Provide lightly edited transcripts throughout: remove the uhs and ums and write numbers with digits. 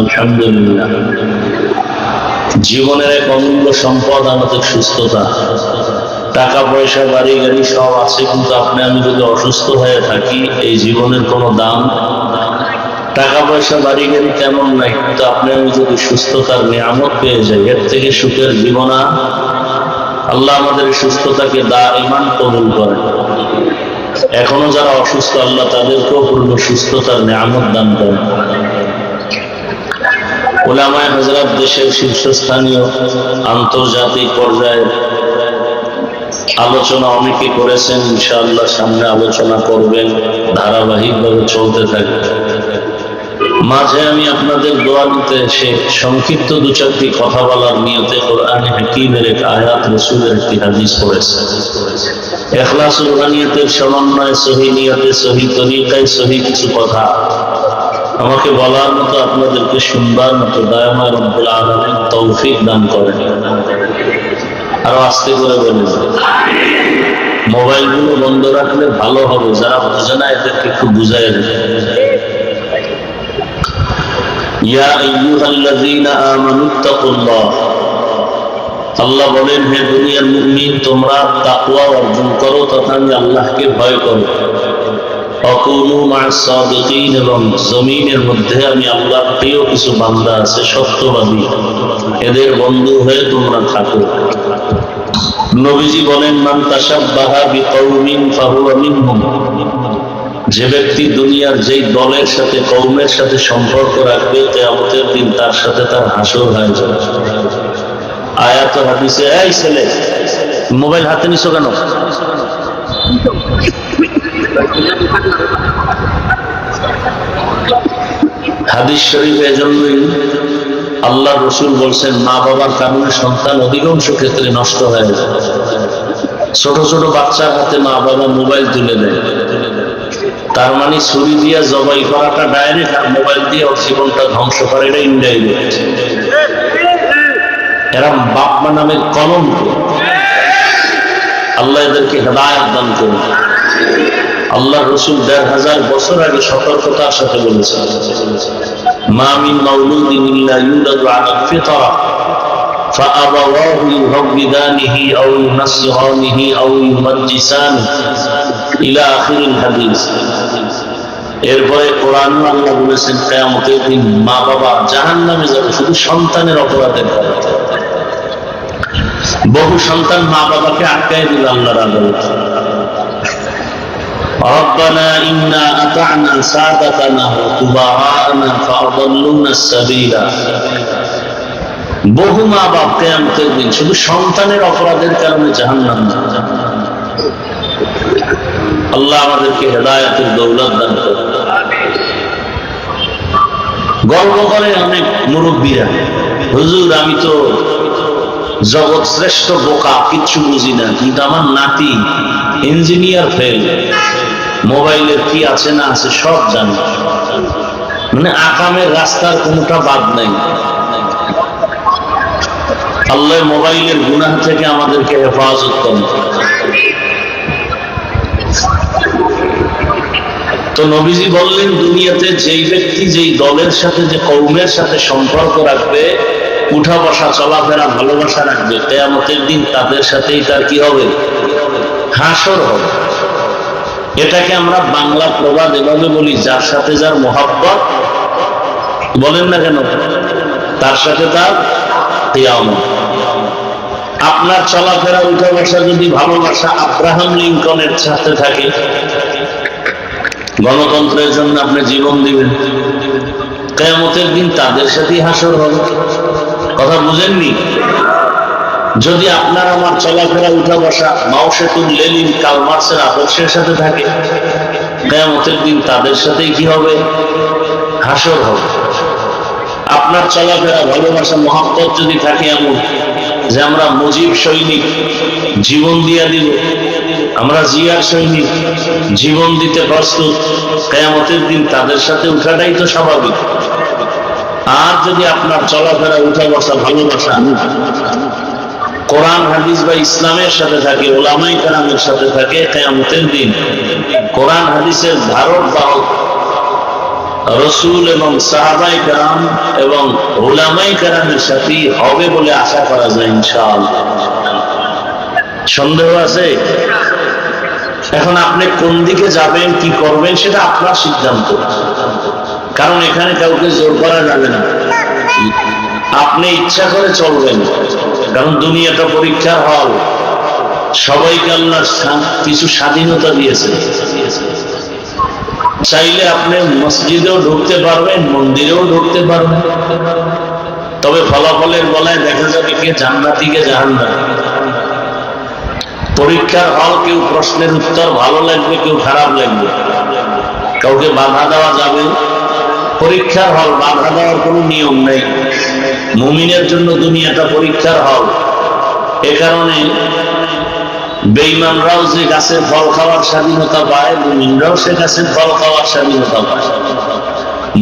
আলহামদুলিল্লাহ, জীবনের এক অমূল্য সম্পদ আমাদের সুস্থতা। টাকা পয়সা বাড়ি গাড়ি সব আছে, কিন্তু আপনি আমি যদি অসুস্থ হয়ে থাকি এই জীবনের কোনো দাম। টাকা পয়সা বাড়ি গাড়ি কেমন নাই, কিন্তু আপনি আমি যদি সুস্থতার নিয়ামত পেয়ে যাই, এর থেকে সুখের জীবন আর। আল্লাহ আমাদের সুস্থতাকে দাইমান কবুল করেন। এখনো যারা অসুস্থ আল্লাহ তাদেরকেও পূর্ণ সুস্থতার নিয়ামত দান করেন। উলামায়ে হযরত দেশের শীর্ষস্থানীয় আন্তর্জাতিক পর্যায়ে আলোচনা অনেকে করেছেন, ইনশাআল্লাহ সামনে আলোচনা করবেন, ধারাবাহিকভাবে চলতে থাকে। মাঝে আমি আপনাদের দোয়া নিতে এসে সংক্ষিপ্ত দু চারটি কথা বলার নিয়তে কোরআনে হাকীমের এক আয়াত, রাসূলের একটি হাদিস পড়েছি। ইখলাসুল নিয়তের সমন্বয়ে সহি নিয়তে সহি তরিকায় সহি কিছু কথা আমাকে বলার মতো, আপনাদেরকে শুনবার মতো দয়াময় রব্বুল আলামিন তৌফিক দান করেন। আরো আস্তে করে বলেন, মোবাইলগুলো বন্ধ রাখলে ভালো হবে, যারা বোঝে না এদেরকে একটু বুঝাই দেন। ইয়া আইয়ুহাল্লাযীনা আমানুত্তাকুল্লাহ, আল্লাহ বলেন, হে দুনিয়ার মুমিন, তোমরা তাকওয়া অর্জন করো তথা আমি আল্লাহকে ভয় করো। ওয়াকুনু মা'আস সাদিকিন, এবং জমিনের মধ্যে আমি আল্লাহর প্রিয় কিছু বান্দা আছে সত্যবাদী, এদের বন্ধু হয়ে তোমরা থাকো। নবীজি বলেন, মান তাশাব্বাহা বিকওমিন ফাহুয়া মিনহুম, যে ব্যক্তি দুনিয়ার যেই দলের সাথে কওমের সাথে সম্পর্ক রাখবে, কিয়ামতের দিন তার সাথে তার হাসর হয়ে যাবে। আয়াত হাদিসে, এই ছেলে মোবাইল হাতে নিছো কেন? হাদিস শরীফে এজন্যই আল্লাহ রাসূল বলছেন, মা বাবার কারণে সন্তান অধিকাংশ ক্ষেত্রে নষ্ট হয়ে যায়। ছোট ছোট বাচ্চার হাতে মা বাবা মোবাইল তুলে দেয়, তার মানে ছুরি দিয়ে জবাই করাটা ডাইরেক্ট, আর মোবাইল দিয়ে ওর জীবনটা ধ্বংস করে এটা ইনডাইরেক্ট। এরা বাপ মা নামের কলঙ্ক। আল্লাহ এদেরকে হেদায়েত দান করুন। আল্লাহ রাসূল ১৫০০ বছর আগে সতর্কতার সাথে বলেছেন, মা মিন মাউলুদিন ইল্লা ইউলাদু আলাল ফিতরা ফাআবাওয়াহু ইউহাওবিদানিহি আও ইউনাসসিরানিহি আও ইউমাজ্জিসানিহি ইলা আখিরিল হাদিস। এরপরে কোরআনে আল্লাহ বলেছেন, কিয়ামতের দিন মা বাবা জাহান্নামে যাবে শুধু সন্তানের অপরাধের কারণে। বহু সন্তান মা বাবাকে আটকায় দিল আল্লাহর আদালতে। রব্বানা ইন্না আতা'না সাদাতানা ওয়া কুবারানা ফাআদাল্লুনা আস-সাবিলা। বহু মা বাপ কিয়ামতের দিন শুধু সন্তানের অপরাধের কারণে জাহান্নামে যাবে। আল্লাহ আমাদেরকে হেদায়েতের দৌলত দান করুন। গর্ব করে অনেক মুরব্বীরা, হুজুর আমি তো জগৎ শ্রেষ্ঠ বোকা, কিচ্ছু বুঝি না, কিন্তু আমার নাতি ইঞ্জিনিয়ার ফেল, মোবাইলের কি আছে না আছে সব জানে, মানে আকামের রাস্তার কোনটা বাদ নাই। আল্লাহ মোবাইলের গুনাহ থেকে আমাদেরকে হেফাজত করুন। তো নবীজি বললেন, দুনিয়াতে যেই ব্যক্তি যেই দলের সাথে যে কওমের সাথে সম্পর্ক রাখবে, উঠা বসা চলাফেরা ভালোবাসা রাখবে, কিয়ামতের দিন তাদের সাথেই তার কি হবে? হাসর হবে। এটাকে আমরা বাংলা প্রবাদ এভাবে বলি, যার সাথে যার মহব্বত, বলেন না কেন, তার সাথে তার কিয়ামত। আপনার চলাফেরা উঠা বসা যদি ভালোবাসা আব্রাহাম লিঙ্কনের সাথে থাকে, গণতন্ত্রের জন্য আপনি জীবন দিবেন, কিয়ামতের দিন তাদের সাথেই হাসর হবে। কথা বুঝেননি? যদি আপনার আমার চলাফেরা উঠা বসা মাও সেতুর লেনিন কার্ল মার্কসের আদর্শের সাথে থাকে, কিয়ামতের দিন তাদের সাথেই কি হবে? হাসর হবে। আপনার চলাফেরা ভালোবাসা মহব্বত যদি থাকে এমন যে আমরা মুজিব সৈনিক, জীবন দিয়া দিব, আমরা জিয়ার সৈনিক, জীবন দিতে প্রস্তুত, কিয়ামতের দিন তাদের সাথে উঠাটাই তো স্বাভাবিক। আর যদি আপনার চলাফেরা উঠা বসা ভালোবাসা কোরআন হাদিস বা ইসলামের সাথে থাকে, উলামায়ে কেরামের সাথে থাকে, কিয়ামতের দিন কোরআন হাদিসের ধারক বাহক, রসুল এবং সাহাবায়ে কেরাম এবং উলামায়ে কেরামের সাথে হবে বলে আশা করা যায় ইনশাআল্লাহ। সন্দেহ আছে? এখন আপনি কোন দিকে যাবেন, কি করবেন, সেটা আপনার সিদ্ধান্ত, কারণ এখানে কাউকে জোর করা যাবে না। আপনি ইচ্ছা করে চলবেন, কারণ দুনিয়াটা পরীক্ষার হল। সবাইকে আল্লাহ কিছু স্বাধীনতা দিয়েছে। চাইলে আপনি মসজিদেও ঢুকতে পারবেন, মন্দিরেও ঢুকতে পারবেন, তবে ফলাফলের বলায় দেখা যাবে কে জান্নাতি কে জাহান্নামী। পরীক্ষার হল, কেউ প্রশ্নের উত্তর ভালো লাগবে, কেউ খারাপ লাগবে, কাউকে বাধা দেওয়া যাবে। পরীক্ষার হল, বাধা দেওয়ার কোনো নিয়ম নেই। মুমিনের জন্য দুনিয়াটা পরীক্ষার হল। এ কারণে বেঈমানরাও যে গাছের ফল খাওয়ার স্বাধীনতা পায়, মুমিনরাও সে গাছের ফল খাওয়ার স্বাধীনতা পায়।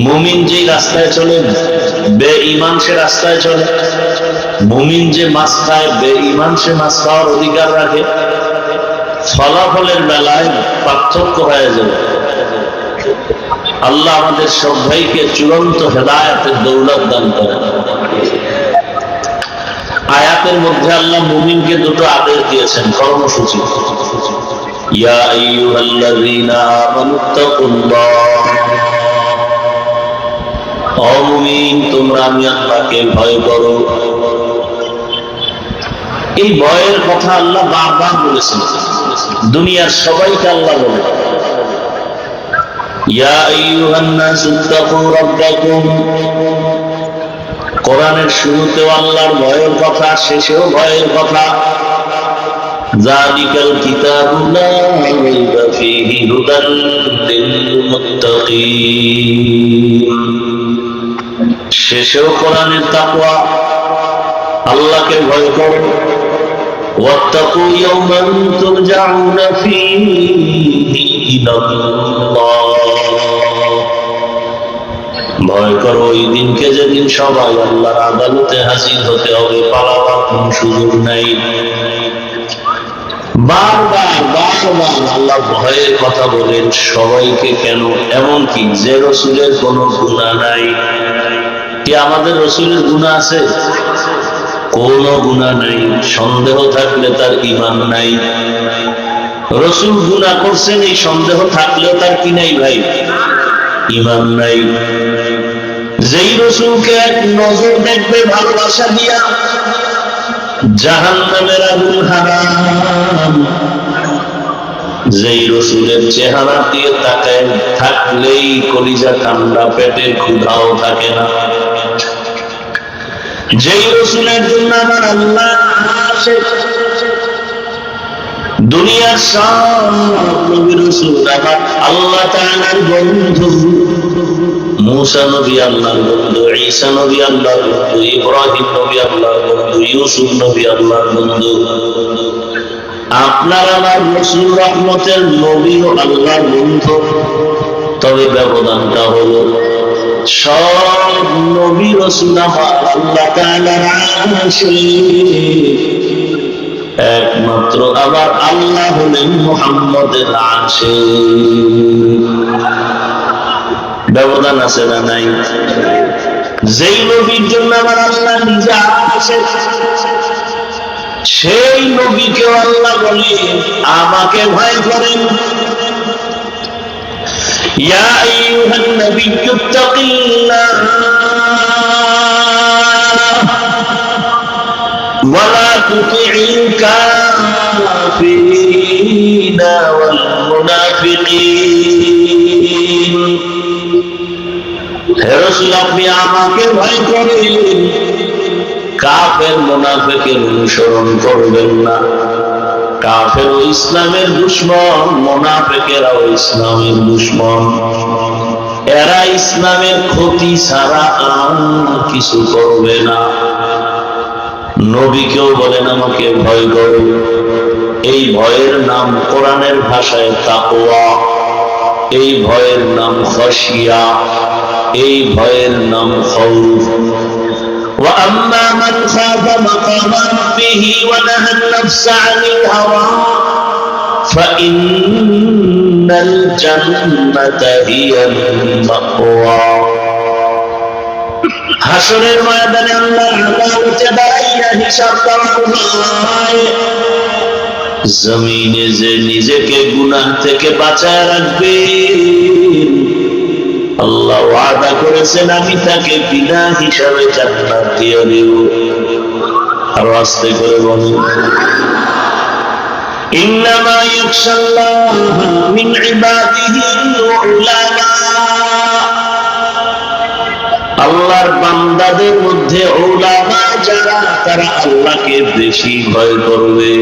মুমিন যে রাস্তায় চলে, বেঈমান সে রাস্তায় চলে। মুমিন যে মাছ খায়, বেঈমান সে মাছ খাওয়ার অধিকার রাখে। ফলাফলের বেলায় পার্থক্য হয়ে যাবে। আল্লাহ আমাদের সব ভাইকে চূড়ান্ত হেদায়েতের দৌলত দান করেন। আয়াতের মধ্যে আল্লাহ মুমিনকে দুটো আদেশ দিয়েছেন, কর্মসূচি। ইয়া আইয়ুহাল্লাযীনা আমানুত্তাকুল্লাহ, ও মুমিন তোমরা আমি আল্লাহকে ভয় করো। এই ভয়ের কথা আল্লাহ বারবার বলেছেন, দুনিয়ার সবাইকে আল্লাহ বলে। ইয়া আইয়ুহান নাসুত্তাকু রাব্বাকুম, কোরআনের শুরুতেও আল্লাহর ভয়ের কথা, শেষেও ভয়ের কথা। যালিকাল কিতাবু লা রাইবা ফীহি হুদাল লিল মুত্তাকিন, শেষেও কোরআনের তাকওয়া, আল্লাহকে ভয় করো। ওয়াত্তাকু ইয়াওমান তুরজাউনা ফীহি ইলাল্লাহ, ভয় করো ওই দিনকে যেদিন সবাই আল্লাহর আদালতে হাজির হতে হবে, পালাবার কোন সুযোগ নাই। বারবার বারবার আল্লাহ ভয়ের কথা বলেন সবাইকে। কেন? এমনকি যে রসুলের কোনো গুনাহ নাই। কি আমাদের রসুলের গুনাহ আছে? কোনো গুনাহ নাই। সন্দেহ থাকলে তার ঈমান নাই। রসুল গুনাহ করছেন এই সন্দেহ থাকলেও তার কি নাই ভাই? ঈমান নাই। যেই রসুলকে এক নজর দেখবে ভালোবাসা দিয়া, জাহান্নামের আগুন হারাম। যেই রসুলের চেহারা দিয়ে তাকায় থাকলেই কলিজা ঠান্ডা, পেটের ক্ষুধাও থাকে না। যেই রসুলের জন্য আমার আল্লাহ আশিক, দুনিয়ার সব নবী রাসূল আমার আল্লাহ তাআলার বন্ধু। মুসা নবী আল্লাহর বন্ধু, ঈসা নবী আল্লাহর বন্ধু, ইব্রাহিম নবী আল্লাহর বন্ধু, ইউসুফ নবী আল্লাহর বন্ধু। আপনার আমার রাসূল রহমতের নবী ও আল্লাহর বন্ধু। তবে ব্যবধানটা হলো সব নবী রাসূল আমার আল্লাহ তাআলার আশিক, একমাত্র আবার আল্লাহ হলেন মুহাম্মদের আশিক। ব্যবধান আছে না নাই? যেই নবীর জন্য আমার আল্লাহ নিজে আশিক, সেই নবীকে আল্লাহ বলে আমাকে ভয় করেন। ইয়া আইয়ুহান নাবিয়্যু তাকিল্লাহ ওয়া লা তুতি'ল কাফিরিনা ওয়াল মুনাফিকিন। হে রাসূল আপনি আমাকে ভয় করেন, কাফের মুনাফিকের অনুসরণ করবেন না। কাফের ও ইসলামের দুশমন, মুনাফিকেরাও ইসলামের দুশমন। এরা ইসলামের ক্ষতি ছাড়া আর কিছু করবে না। নবীকেও বলেন আমাকে ভয় করো। এই ভয়ের নাম কোরআনের ভাষায় তাকওয়া, এই ভয়ের নাম খাশিয়া, এই ভয়ের নাম খাউফ। وَأَمَّا مَنْ خَافَ مَقَامَ رَبِّهِ وَنَهَى النَّفْسَ عَنِ الْهَوَى ফাইন্নাল জান্নাতা হিয়াল মাওয়া। হাসরের ময়দানে আল্লাহর আদালতে দাঁড়াইয়া হিসাব দেওয়া হয়। জমিনে যে নিজেকে গুনাহ থেকে বাঁচায় রাখবে, আল্লাহ ওয়াদা করেছেন আমি তাকে বিনা হিসাবে জান্নাত দিয়ে দেব। আর আস্তে করে বলুন, ইন্নামা ইয়াখশাল্লাহ মিন ইবাদিহিল উলামা। আল্লাহর বান্দাদের মধ্যে উলামা যারা, তারা আল্লাহকে বেশি ভয় করবে।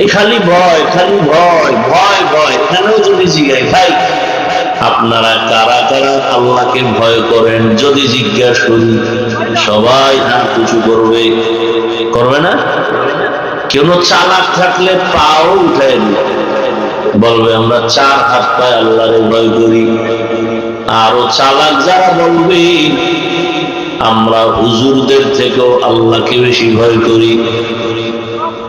এই খালি ভয়, খালি ভয়, ভয় ভয়। কেন যদি জিজ্ঞাসা, ভাই আপনারা কারা কারা আল্লাহকে ভয় করেন, যদি জিজ্ঞাসা করি সবাই হাত উঁচু করবে, করবে না? কেউ চালাক থাকলে পাও উঠেন, বলবে আমরা 4 হাত পায়ে আল্লাহরে ভয় করি। আরো চালাক যারা বলবে আমরা হুজুরদের থেকেও আল্লাহকে বেশি ভয় করি।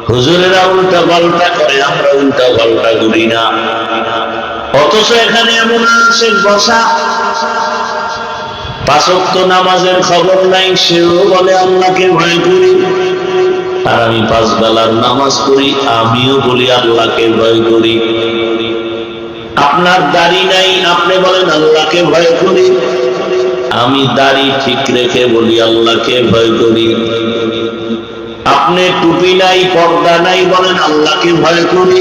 হুজুরেরা উল্টা পাল্টা করে, আমরা উল্টা পাল্টা করি না। অথচ এখানে এমন আছে বসা, 5 ওয়াক্ত নামাজের খবর নাই, সেও বলে আল্লাহকে ভয় করি। আর আমি 5 বেলার নামাজ পড়ি, আমিও বলি আল্লাহকে ভয় করি। আপনার দাড়ি নাই, আপনি বলেন আল্লাহকে ভয় করি। আমি দাড়ি ঠিক রেখে বলি আল্লাহকে ভয় করি। আপনি টুপি নাই, পর্দা নাই, বলেন আল্লাহকে ভয় করি।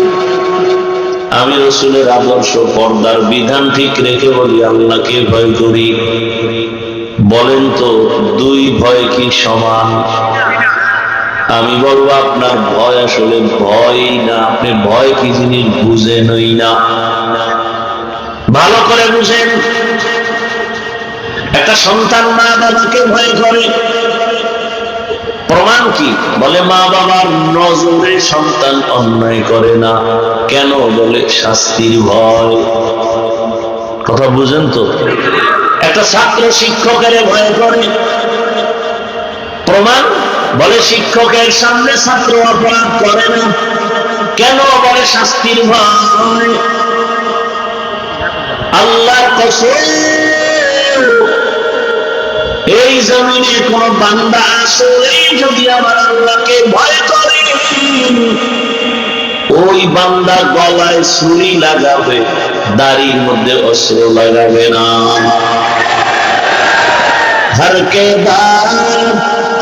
আমি রাসূলের আদর্শ পর্দার বিধান ঠিক রেখে বলি আল্লাহকে ভয় করি। বলেন তো 2 ভয় কি সমান? আমি বলবো আপনার ভয় আসলে ভয়ই না, আপনি ভয় কি জিনিস বুঝেনই না। ভালো করে বুঝেন। একটা সন্তান মা বাবাকে ভয় করে, প্রমাণ কি? বলে মা বাবার নজরে সন্তান অন্যায় করে না। কেন? বলে শাস্তির ভয়। কথা বুঝেন তো? একটা ছাত্র শিক্ষকের ভয় করে, প্রমাণ? বলে শিক্ষকের সামনে ছাত্র অপরাধ করে না। কেন? বলে শাস্তির ভয়। আল্লাহর কসম, এই জমিনে কোন বান্দা আসলে যদি আমার আল্লাহকে ভয় করে, ওই বান্দা গলায় ছুরি লাগাবে, দাড়ির মধ্যে অস্ত্র লাগাবে না। हर के दार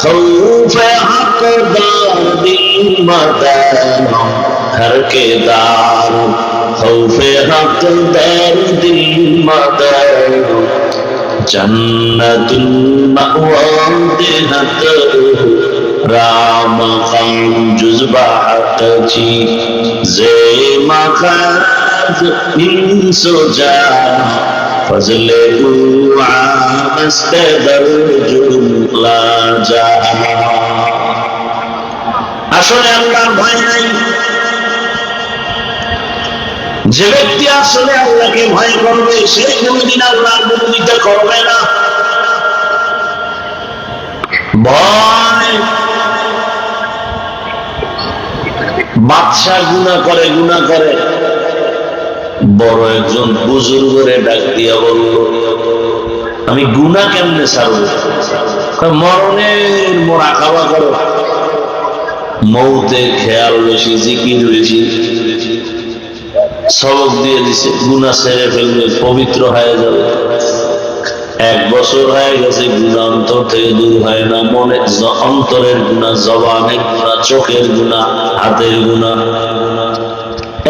खौफे हक दार दिल मदान, हर के दार खौफे हक दार दिल मदान, जन्नतुल मअवा देहत राम खान जुज़बा हक़ी जे मखाज इंसो जा फजले मस्ते दर्जुला जा। আসলে আল্লাহর ভয় নাই। যে ব্যক্তি আসলে আল্লাহকে ভয় করবে, সে কোনদিন আল্লাহর বিরোধিতা করবে না। ভয়। বাদশা গুনাহ করে, বড় একজন বুজুর্গরে ডাক দিয়া বলল, আমি গুনাহ কেমনে ছাড়বো? মরণের মোরাকাবা করো, মৌতের খেয়াল বেশি, জিকির বেশি। সবক দিয়ে দিছে, গুনাহ ছেড়ে ফেলবে, পবিত্র হয়ে যাবে। 1 বছর হয়ে গেছে, গুনাহ অন্তর থেকে দূর হয় না। মনের অন্তরের গুনাহ, জবানের গুনাহ, চোখের গুনাহ, হাতের গুনাহ।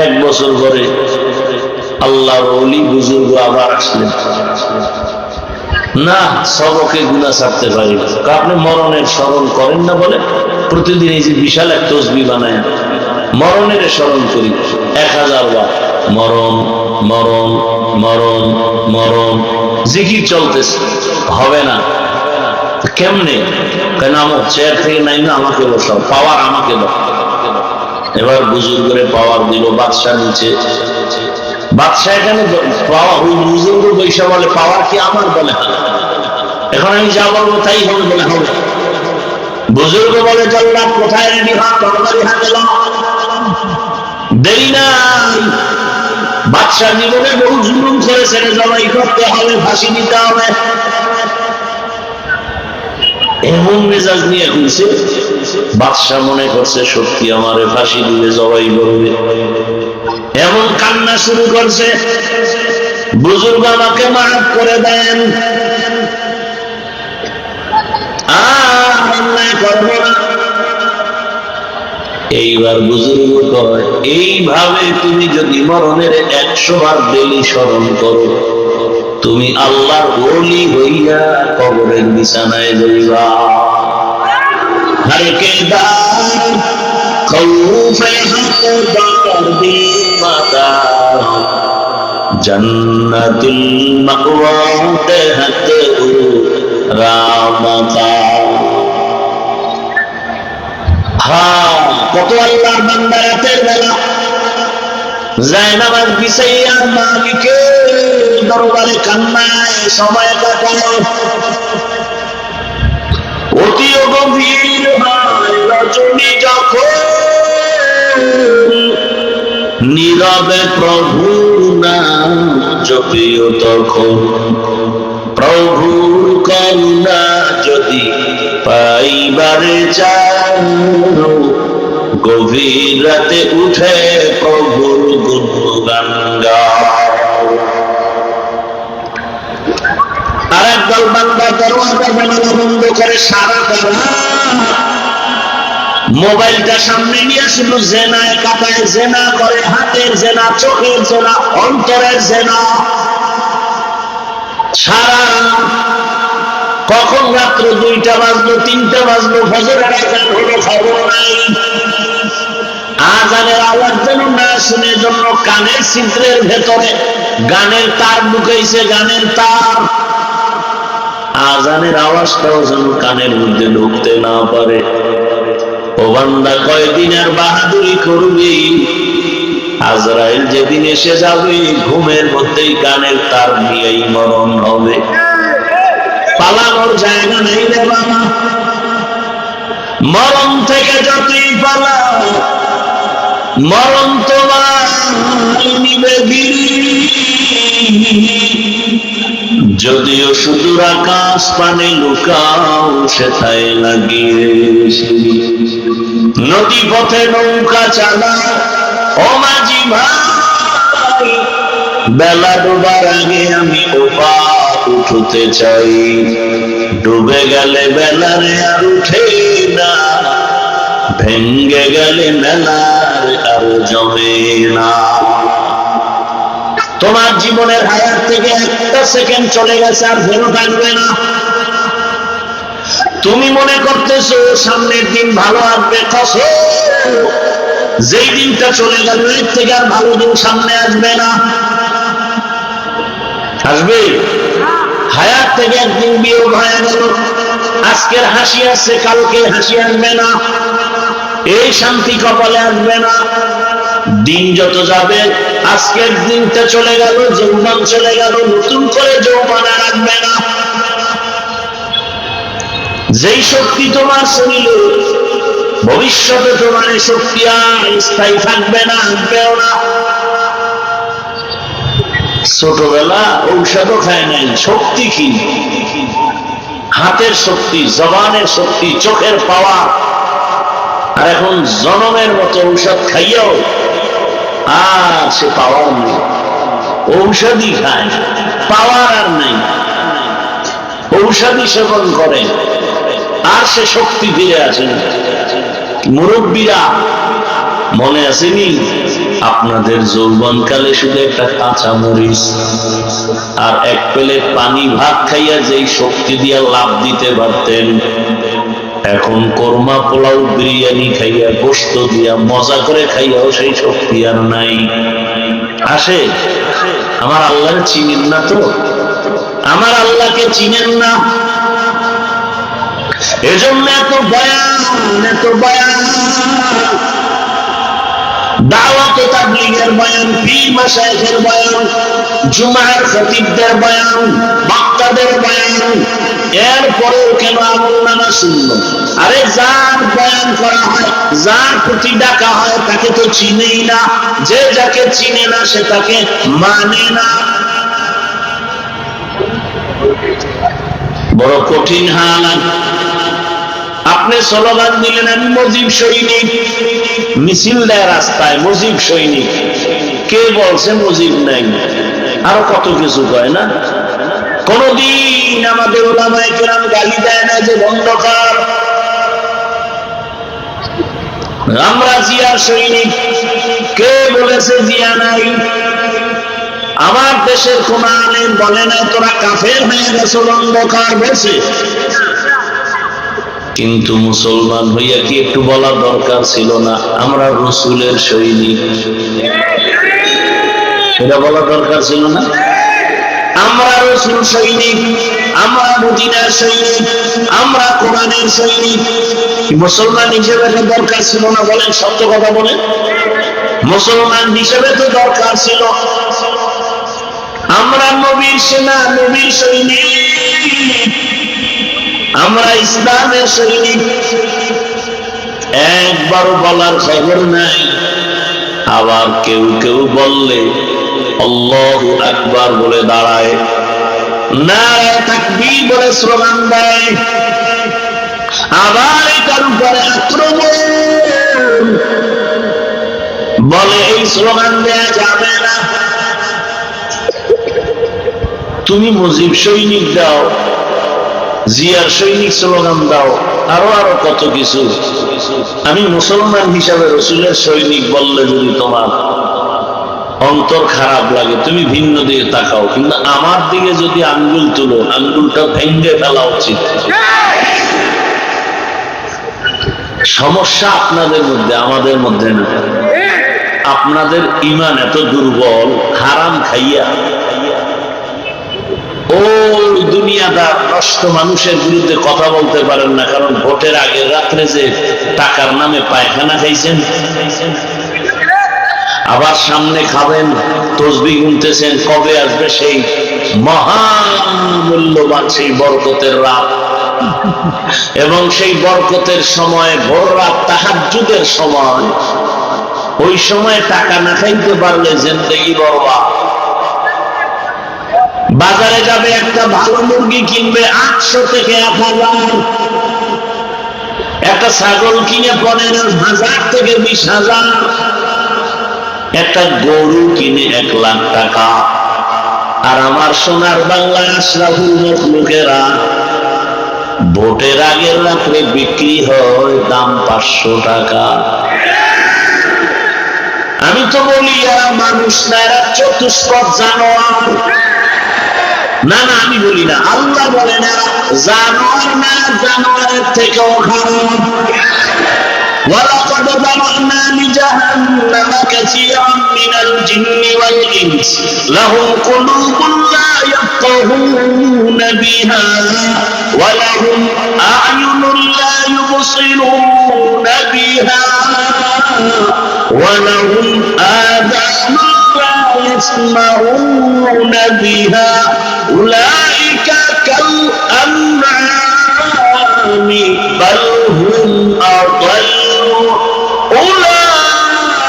1 বছর পরে আল্লাহর ওলি বুজুর্গ আবার আসলেন, না সবকে গুনাহ ছাড়তে পারি। আপনি মরণের স্মরণ করেন না? বলে প্রতিদিন এই যে বিশাল এক তসবিহ বানায় মরণের স্মরণ করি 1000 বার। মরণ মরণ মরণ মরণ, জিকির চলতেছে, হবে না। কেমনে? কেন? আমার চেয়ার থেকে নাই না, আমাকে বসাও, পাওয়ার আমাকে দাও। এবার বুজুর্গরে পাওয়ার দিল, বাদশা নিচে। বাদশা এখানে পাওয়া, ওই বুজুর্গ বৈশা বলে পাওয়ার কি আমার? বলে এখন আমি যা বলবো তাই হবে। বলে হবে। বুজুর্গ বলে জল্লাদ কোথায়? রেডি হ, তরবারি হাতে নাও। দেরি নাই। বাদশা জীবনে বহু জুলুম করেছে, জবাই করতে হবে, ফাঁসি দিতে হবে। এমন মেজাজ নিয়ে ঘুরছে, বাদশা মনে করছে সত্যি আমারে ফাঁসি দিবে, জবাই করবে। এমন কান্না শুরু করছে, বুজুর্গ আমাকে মাফ করে দেন, আর অন্যায় করবো না। এইবার বুজুর্গ কয়, এইভাবে তুমি যদি মরণের 100 বার ডেলি স্মরণ করো, তুমি আল্লাহর ওলি হইয়া কবরের বিছানায় যাইবা। হরকে দার খৌফে হকদার দিল মাতা, জান্নাতুল মাওয়া দেহত রামতা। কত আল্লাহর বান্দা রাতের বেলা যায় নামাজ বিছাইয়া মালিকের দরবারে কান্নায় সময় কাটায়। অতি গভীর হয় রজনী যখন, নীরবে প্রভু নাম জপিও তখন। প্রভুর করুণা যদি পাইবারে চাও, গভীর রাতে উঠে প্রভুর গুণগান গাও। আর একদল বান্দা দরওয়াজা জানালা বন্ধ করে সারা তারা মোবাইলটা সামনে নিয়ে শুধু জেনায় কাটায়, জেনা করে, হাতের জেনা, চোখের জেনা, অন্তরের জেনা। সারা কখন রাত্র 2টা বাজলো, 3টা বাজলো, ফজরের আযান হলো, খবর নাই। আযানের আওয়াজ যেন না শুনে জন্য কানের ছিদ্রের ভেতরে গানের তার ঢুকাইছে, গানের তার। আযানের আওয়াজটাও যেন কানের মধ্যে ঢুকতে না পারে। ও বান্দা, কয়দিন আর বাহাদুরি করবি? আজরাইল যেদিন এসে যাবে, ঘুমের মধ্যেই গানের তার নিয়েই মরণ হবে। পালানোর জায়গা নেই রে বাবা। মরণ থেকে যতই পালাও, মরণ তোমার নিবে গিরি। যদিও সুদূর আকাশ পানে লুকাও, সেথায় লাগিয়ে নদী পথে নৌকা চালাও। ও মাঝি ভাই, বেলা ডোবার আগে আমি ওপার উঠতে চাই। ডুবে গেলে বেলারে আর উঠে না, ভেঙ্গে গেলে মেলার আর জমে না। তোমার জীবনের হায়াত থেকে একটা সেকেন্ড চলে গেছে, আর ফেরত আসবে না। তুমি মনে করতেছো সামনের দিন ভালো আসবে, কসম, যেই দিনটা চলে গেল এর থেকে আর ভালো দিন সামনে আসবে না। আসবে? হায়াত থেকে একদিন বিয়োগ হয়ে গেল, আজকের হাসি আসছে, কালকে হাসি আসবে না, এই শান্তি কপালে আসবে না। দিন যত যাবে, আজকের দিনটা চলে গেল, যৌবন চলে গেল, নতুন করে যৌবন আর আসবে না। যেই শক্তি তোমার শরীরে, ভবিষ্যতে তোমার এই শক্তি আর স্থায়ী থাকবে না, আসবেও না। ছোটবেলা ঔষধও খায় নাই, শক্তি কি? হাতের শক্তি, জবানের শক্তি, চোখের পাওয়া। আর এখন জনমের মতো ঔষধ খাইয়াও আর সে পাওয়ার নেই। ঔষধই খায়, পাওয়ার আর নেই। ঔষধই সেবন করে, আর সে শক্তি ফিরে আসে না। মুরব্বীরা মনে আসেনি আপনাদের যৌবনকালে শুধু একটা কাঁচা মরিচ আর এক প্লেট পানি ভাত খাইয়া যেই শক্তি দিয়া লাভ দিতে পারতেন, এখন কোরমা পোলাও বিরিয়ানি খাইয়া, গোশত দিয়া মজা করে খাইয়াও সেই শক্তি আর নাই। আসে? আমার আল্লাহকে চিনেন না তো? আমার আল্লাহকে চিনেন না, এজন্য এত বয়ান, এত বয়ান। দাওয়াত তাবলীগের বয়ান, পীর মাশায়েখের বয়ান, জুমার খতিবদের বয়ান, বক্তাদের বয়ান, এরপরেও কেন আমল নামা শূন্য? আরে যার বয়ান করা হয়, যার প্রতি ডাকা হয়, তাকে তো চিনেই না। যে যাকে চিনে না সে তাকে মানে না। বড় কঠিন হালাত। আপনি স্লোগান দিলেন আমি মুজিব সৈনিক, মিছিল দেয় রাস্তায় মুজিব সৈনিক। কে বলছে মুজিব নাই? আরো কত কিছু কয় না। কোনদিন আমাদের ওলামায়ে কেরাম গালি দেয় না যে বন্ধ কর, আমরা জিয়া সৈনিক। কে বলেছে জিয়া নাই? আমার দেশের কোন আলেম বলে না তোরা কাফের হয়ে গেছো বন্ধ কর, বলছে? কিন্তু মুসলমান হইয়া কি একটু বলার দরকার ছিল না আমরা রসুলের সৈনিক? এটা বলার দরকার ছিল না? আমরা রসুল সৈনিক, আমরা মদিনার সৈনিক, আমরা কোরআনের সৈনিক। মুসলমান হিসেবে তো দরকার ছিল না? বলেন, সত্য কথা বলেন। মুসলমান হিসেবে তো দরকার ছিল। আমরা নবীর সেনা, নবীর সৈনিক, আমরা ইসলামের সৈনিক। একবারও বলার খবর নাই। আবার কেউ কেউ বললে আল্লাহু আকবার বলে দাঁড়ায়, নারে তাকবীর বলে স্লোগান দেয়, আবার এটার উপরে আক্রমণ বলে এই স্লোগান দেয়া যাবে না। তুমি মুজিব সৈনিক দাও, জিয়ার সৈনিক স্লোগান দাও, আরো আরো কত কিছু। আমি মুসলমান হিসাবে রসুলের সৈনিক বললে যদি তোমার অন্তর খারাপ লাগে, তুমি ভিন্ন দিকে তাকাও, কিন্তু আমার দিকে যদি আঙ্গুল তুলো, আঙ্গুলটা ভেঙে ফেলা উচিত। সমস্যা আপনাদের মধ্যে, আমাদের মধ্যে না। আপনাদের ঈমান এত দুর্বল, হারাম খাইয়া ওই দুনিয়াদার নষ্ট মানুষের বিরুদ্ধে কথা বলতে পারেন না, কারণ ভোটের আগের রাত্রে যে টাকার নামে পায়খানা খাইছেন, আবার সামনে খাবেন, তসবিহ গুনতেছেন, কবে আসবে সেই মহামূল্যবান সেই বরকতের রাত, এবং সেই বরকতের সময় ভোর রাত তাহাজ্জুদের সময়, ওই সময় টাকা না খাইতে পারলে জিন্দেগি বরবাদ। বাজারে যাবে, একটা ভালো মুরগি কিনবে 800 থেকে 1000, একটা ছাগল কিনে 15,000 থেকে 20,000, একটা গরু কিনে 1 লাখ টাকা। আর আমার সোনার বাংলায় আশরাফুল মখলুকেরা ভোটের আগের রাত্রে বিক্রি হয় দাম 500 টাকা। আমি তো বলি এরা মানুষ না, এরা চতুষ্পদ জানোয়ার। না না, আমি বলি না, আল্লাহ বলেন এরা জানোয়ার না, জানোয়ারের থেকেও খারাপ। وَلَقَدْ ذَرَأْنَا لِجَهَنَّمَ كَثِيرًا مِنَ الْجِنِّ وَالْإِنسِ لَهُمْ قُلُوبٌ لَّا يَفْقَهُونَ بِهَا وَلَهُمْ أَعْيُنٌ لَّا يُبْصِرُونَ بِهَا وَلَهُمْ آذَانٌ لَّا يَسْمَعُونَ بِهَا أُولَٰئِكَ كَالْأَنْعَامِ بَلْ هُمْ أَضَلُّ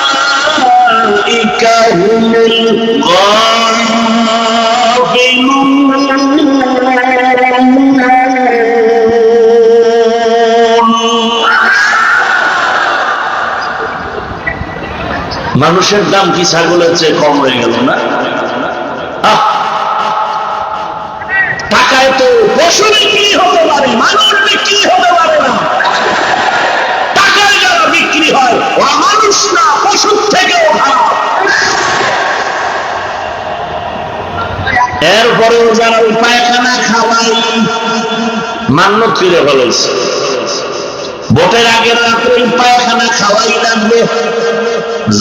أولئك هم الغافلون। মানুষের দাম কি ছাগলের চেয়ে কম হয়ে গেল না? টাকায় তো পশু বিক্রি হতে পারে, মানুষ বিক্রি হতে পারে না। বিক্রি হয় ওরা মানুষ না, পশুর থেকেও খারাপ। এরপরেও যারা ওই পায়খানা খাওয়াই মান্যত করে ফেলেছে, ভোটের আগের রাত্রে ওই পায়খানা খাওয়াই লাগবে।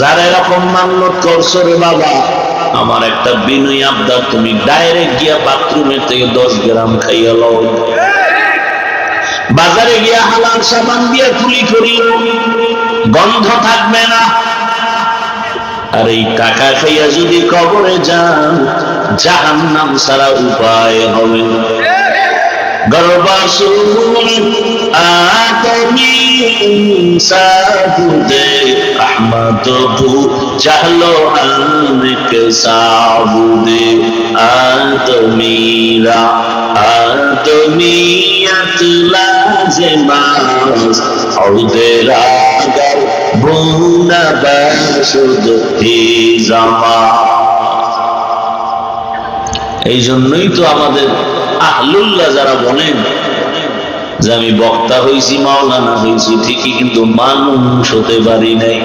যারা এরকম মান্যত করছো, রে বাবা, আমার একটা বিনয় আবদার, তুমি ডাইরেক্ট গিয়া বাথরুমের থেকে 10 গ্রাম খাইয়া লও। বাজারে গিয়া হালাল সাবান দিয়ে কুলি করিও, গন্ধ থাকবে না। আর এই টাকা খাইয়া যদি কবরে যান, জাহান্নাম ছাড়া উপায় হবে। গর্বাসুর আদমি সাবুদে আহমদ বু জাহলো আনক সাবুদে আদমিরা আদমিয়ত লাজমাস আউদেরা গর বুনা বাসুদ হি জামা। এই জন্যই তো আমাদের আহলুল্লাহ যারা বলেন যে আমি বক্তা হইছি, মাওলানা হইছি ঠিকই, কিন্তু মানুষ হতে পারি নাই।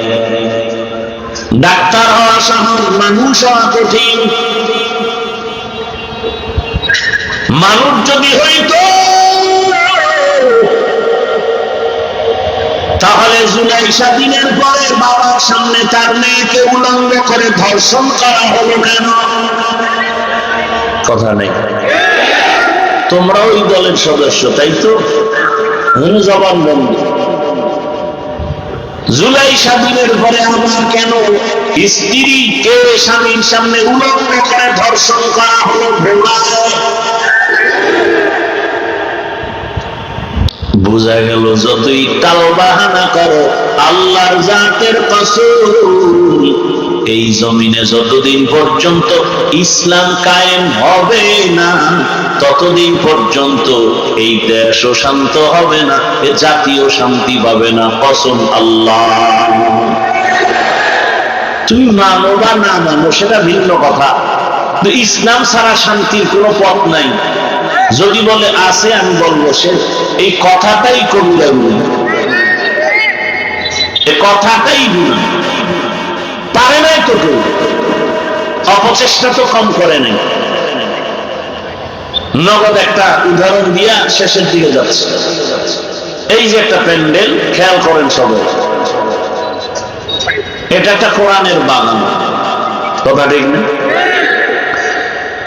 ডাক্তার হওয়া সহজ, মানুষ হওয়া কঠিন। মানুষ যদি হইতো তাহলে জুলাইশা দিনের পরে বাবার সামনে তার মেয়েকে উলঙ্গ করে ধর্ষণ করা হলো কেন? কথা নেই। তোমরা ওই দলের সদস্য, তাই তো? জবানবন্দি। জুলাইশা দিনের পরে আবার কেন স্ত্রীকে স্বামীর সামনে উলঙ্গ করে ধর্ষণ করা হলো? বোঝা গেল যতই টাল বাহানা করো, আল্লাহর জাতের কসম, এই জমিনে যতদিন পর্যন্ত ইসলাম কায়েম হবে না, ততদিন পর্যন্ত এই দেশও শান্ত হবে না, এ জাতীয় শান্তি পাবে না। কসম আল্লাহ। তুমি মানো বা না মানো সেটা ভিন্ন কথা, ইসলাম ছাড়া শান্তির কোনো পথ নাই। যদি বলে আছে, আমি বলবো সে এই কথাটাই কবিরা গুণ, এ কথাটাই গুণ। পারে নাই তো কেউ, অপচেষ্টা তো কম করে নাই। নগদ একটা উদাহরণ দিয়া শেষের দিকে যাচ্ছে। এই যে একটা প্যান্ডেল, খেয়াল করেন সবাই, এটা একটা কোরআনের বাগান, কথা ঠিক না?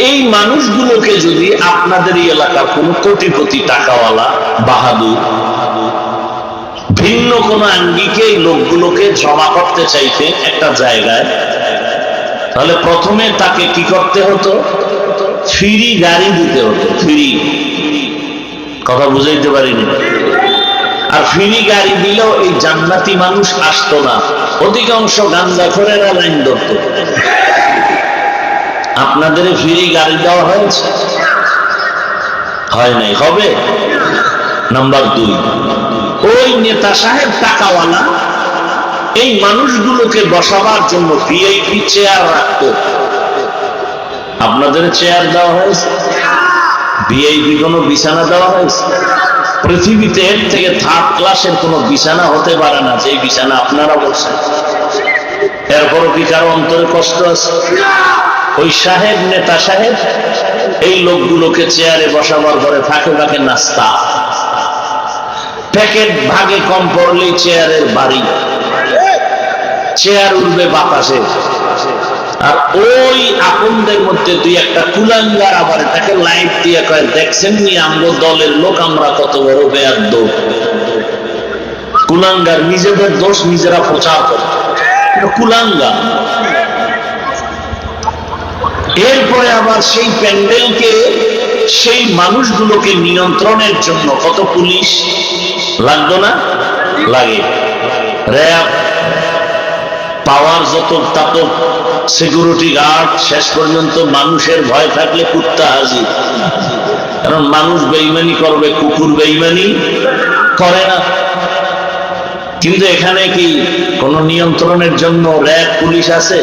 এই মানুষগুলোকে যদি আপনাদের এই এলাকার কোন কোটিপতি টাকাওয়ালা বাহাদুর ভিন্ন কোন আঙ্গিকে এই লোকগুলোকে জমা করতে চাইতেন একটা জায়গায়, তাহলে প্রথমে তাকে কি করতে হতো? ফ্রি গাড়ি দিতে হতো। ফ্রি, কথা বুঝাইতে পারিনি। আর ফ্রি গাড়ি দিলেও এই জান্নাতি মানুষ আসতো না, অধিকাংশ গাঞ্জাখোরেরা লাইন ধরত। আপনাদের ফ্রি গাড়ি দেওয়া হয়েছে? হয় নাই, হবে। নাম্বার 2, ওই নেতা সাহেব টাকাওয়ালা এই মানুষগুলোকে বসাবার জন্য ভিআইপি চেয়ার রাখত। আপনাদের চেয়ার দেওয়া হয়েছে? ভিআইপি কোনো বিছানা দেওয়া হয়েছে? পৃথিবীতে এর থেকে থার্ড ক্লাসের কোনো বিছানা হতে পারে না, যে বিছানা আপনারা বলছেন। এরপরও কি কারো অন্তরে কষ্ট আছে? ওই সাহেব, নেতা সাহেব এই লোকগুলোকে চেয়ারে বসাবার পরে ফাঁকে ফাঁকে নাস্তা, প্যাকেট ভাগে কম পড়লেই চেয়ারের বাড়ি, চেয়ার উঠবে বাতাসে। আর ওই আপনদের মধ্যে দুই একটা কুলাঙ্গার আবার তাকে লাইট দিয়ে কয়, দেখছেন নি আমগো দলের লোক আমরা কত বড় বেয়াদ্দ। কুলাঙ্গার নিজেদের দোষ নিজেরা প্রচার করে, কুলাঙ্গার। এরপরে আবার সেই প্যান্ডেলকে, সেই মানুষগুলোকে নিয়ন্ত্রণের জন্য কত পুলিশ লাগতো না? লাগে। র্যাব, পাওয়ার যত তত সিকিউরিটি গার্ড, শেষ পর্যন্ত মানুষের ভয় থাকলে কুত্তা হাজির। কারণ মানুষ বেঈমানি করবে, কুকুর বেঈমানি করে না। কিন্তু এখানে কি কোন নিয়ন্ত্রণের জন্য র্যাব, পুলিশ আছে?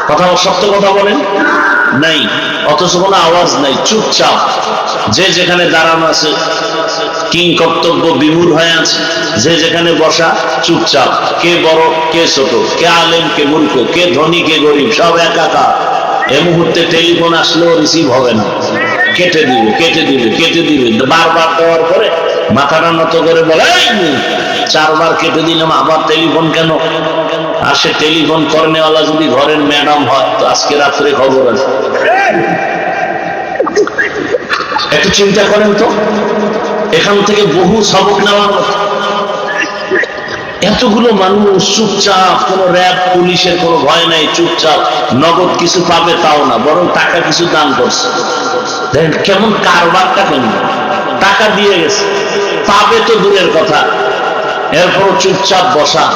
কথা, সত্য কথা বলেন, নাই। অথচ কোনো আওয়াজ নাই, চুপচাপ যে যেখানে দাঁড়ানো আছে কিং কর্তব্য বিমূঢ় হয়ে আছে, যে যেখানে বসা চুপচাপ। কে বড় কে ছোট, কে আলেম কে মূর্খ, কে ধনী কে গরিব, সব একাকার। এ মুহূর্তে টেলিফোন আসলেও রিসিভ হবে না, কেটে দিবে কেটে দিবে কেটে দিবে। বারবার দেওয়ার পরে মাথাটা নত করে বলে, 4 বার কেটে দিলাম, আবার টেলিফোন কেন? আর সে টেলিফোন কর্নেওয়ালা যদি ঘরের ম্যাডাম হয় তো আজকে রাত্রে খবর আছে। একটু চিন্তা করেন তো, এখান থেকে বহু সবক নেওয়ার মতো। এতগুলো মানুষ চুপচাপ, কোন র্যাব পুলিশের কোনো ভয় নাই, চুপচাপ। নগদ কিছু পাবে তাও না, বরং টাকা কিছু দান করছে। দেখেন কেমন কারবারটা, কেমন টাকা দিয়ে গেছে, পাবে তো দূরের কথা, এরপর চুপচাপ বসা,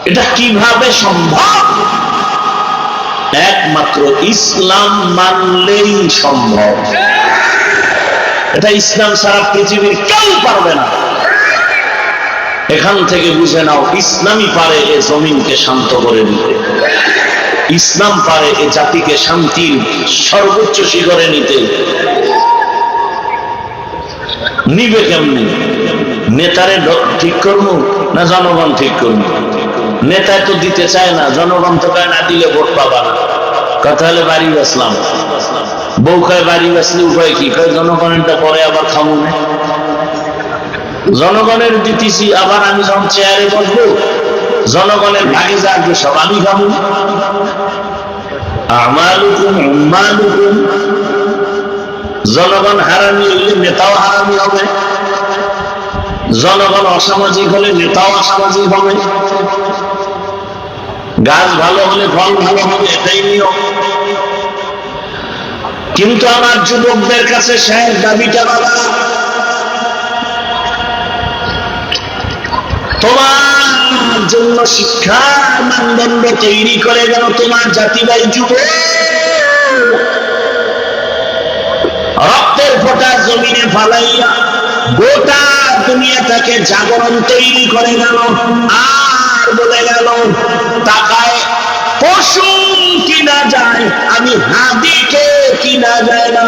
এটা কিভাবে সম্ভব? একমাত্র ইসলাম মানলেই সম্ভব। এটা ইসলাম সারা পৃথিবীর কেউ পারবে না। এখান থেকে বুঝে নাও, ইসলামই পারে এ জমিনকে শান্ত করে দিতে, ইসলাম পারে এ জাতিকে শান্তির সর্বোচ্চ শিখরে নিতে। নিবে কেমনি? নেতারে ঠিক করবো না জনগণ ঠিক করবো? নেতায় তো দিতে চায় না, জনগণ তো কয় না দিলে ভোট পাবা না। কথা হলে বাড়ি বাসলাম, বউ কয় বাড়ি বাসলে উপায় কি? কয় জনগণেরটা পরে আবার খাবো না। জনগণের দিতেছি, আবার আমি যখন চেয়ারে বসবো জনগণের ভাগে যাবে সব আমি খাবো। আমালুকুম উম্মালুকুম, জনগণ হারামি হইলে নেতাও হারামি হবে, জনগণ অসামাজিক হলে নেতাও অসামাজিক হবে। গাছ ভালো হলে ফল ভালো হবে, এটাই নিয়ম। কিন্তু আমার যুবকদের কাছে শেষ দাবিটা বাবা, তোমার জন্য শিক্ষার মানদণ্ড তৈরি করে গেল তোমার জাতিবাই যুবক, রক্তের ফোঁটা জমিনে ফালাইয়া গোটা দুনিয়াটাকে জাগরণ তৈরি করে গেল। আর বলে গেল টাকায় পশু কিনা যায়, আমি হাদিকে কিনা যায় না।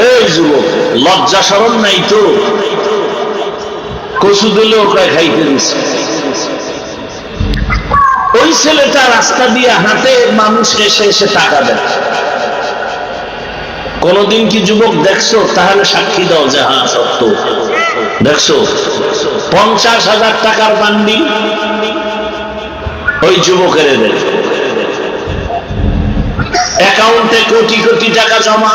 এই যুবক, লজ্জা শরম নাই তো? কচু দিলেও প্রায় খাইতে দিচ্ছে। ওই ছেলেটা রাস্তা দিয়ে হাঁটে, মানুষ এসে এসে টাকা দেয়। কোনদিন কি যুবক দেখছো? তাহলে সাক্ষী দাও যে হ্যাঁ সত্য। দেখছো 50,000 টাকার বান্ডিল ওই যুবকের দেয়, অ্যাকাউন্টে কোটি কোটি টাকা জমা।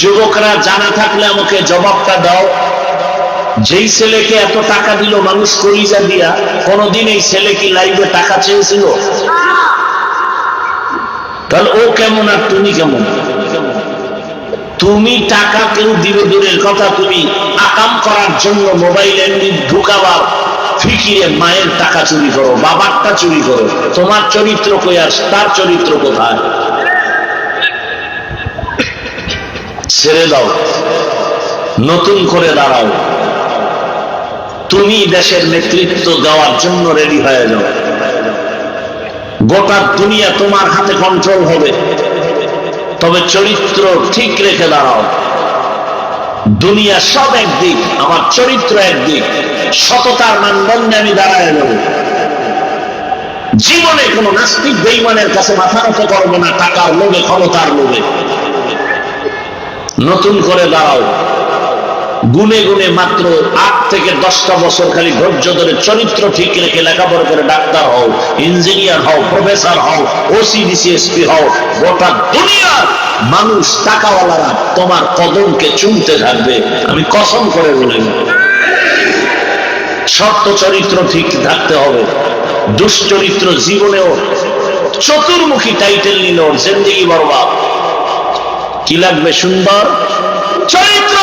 যুবকরা জানা থাকলে আমাকে জবাবটা দাও, যেই ছেলেকে এত টাকা দিল মানুষ কলিজা দিয়া, কোনদিন এই ছেলে কি লাইভে টাকা চেয়েছিল? তাহলে ও কেমন আর তুমি কেমন? তুমি টাকা কেউ দিবে দূরের কথা, তুমি আকাম করার জন্য মোবাইলে ঢুকাবার ফিকিরে মায়ের টাকা চুরি করো, বাবারটা চুরি করো। তোমার চরিত্র কই আর তার চরিত্র কোথায়? ছেড়ে দাও, নতুন করে দাঁড়াও। তুমি দেশের নেতৃত্ব দেওয়ার জন্য রেডি হয়ে যাও। গোটা দুনিয়া তোমার হাতে কন্ট্রোল হবে, তবে চরিত্র ঠিক রেখে দাঁড়াও। দুনিয়া সব একদিক, আমার চরিত্র একদিক, সততার মানদণ্ডে আমি দাঁড়ায় নেব। জীবনে কোনো নাস্তিক বেঈমানের কাছে মাথা নত করবো না, টাকার লোভে, ক্ষমতার লোভে। নতুন করে দাঁড়াও। গুনে গুনে মাত্র 8 থেকে 10টা বছর খালি ধৈর্য ধরে চরিত্র ঠিক রেখে লেখাপড়া করে ডাক্তার হও, ইঞ্জিনিয়ার হও, প্রফেসর হও, ওসি ডিসিএসপি হও, গোটা দুনিয়ার মানুষ টাকাওয়ালারা তোমার কদমকে চুমতে থাকবে, আমি কসম করে বলি। সত্য চরিত্র ঠিক থাকতে হবে। দুশ্চরিত্র জীবনেও চতুর্মুখী টাইটেল নিল, জিন্দেগি বরবাদ। কি লাগবে? সুন্দর চরিত্র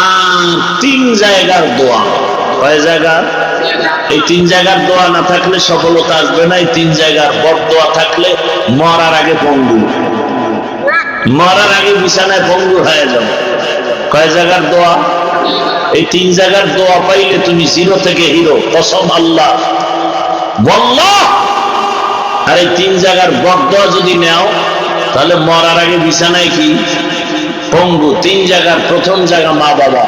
আর 3 জায়গার দোয়া। কয় জায়গা? এই 3 জায়গার দোয়া না থাকলে সফলতা আসবে না। এই 3 জায়গার বড় দোয়া থাকলে মরার আগে পঙ্গু, মরার আগে বিছানায় পঙ্গু হয়ে যাবে। কয় জায়গার দোয়া? এই 3 জায়গার দোয়া পাইলে তুমি 0 থেকে হিরো, কসম আল্লাহ বল্লাহ। আর এই 3 জায়গার বড় দোয়া যদি নেও তাহলে মরার আগে বিছানায় কি পঙ্গু। 3 জায়গার প্রথম জায়গা মা বাবা,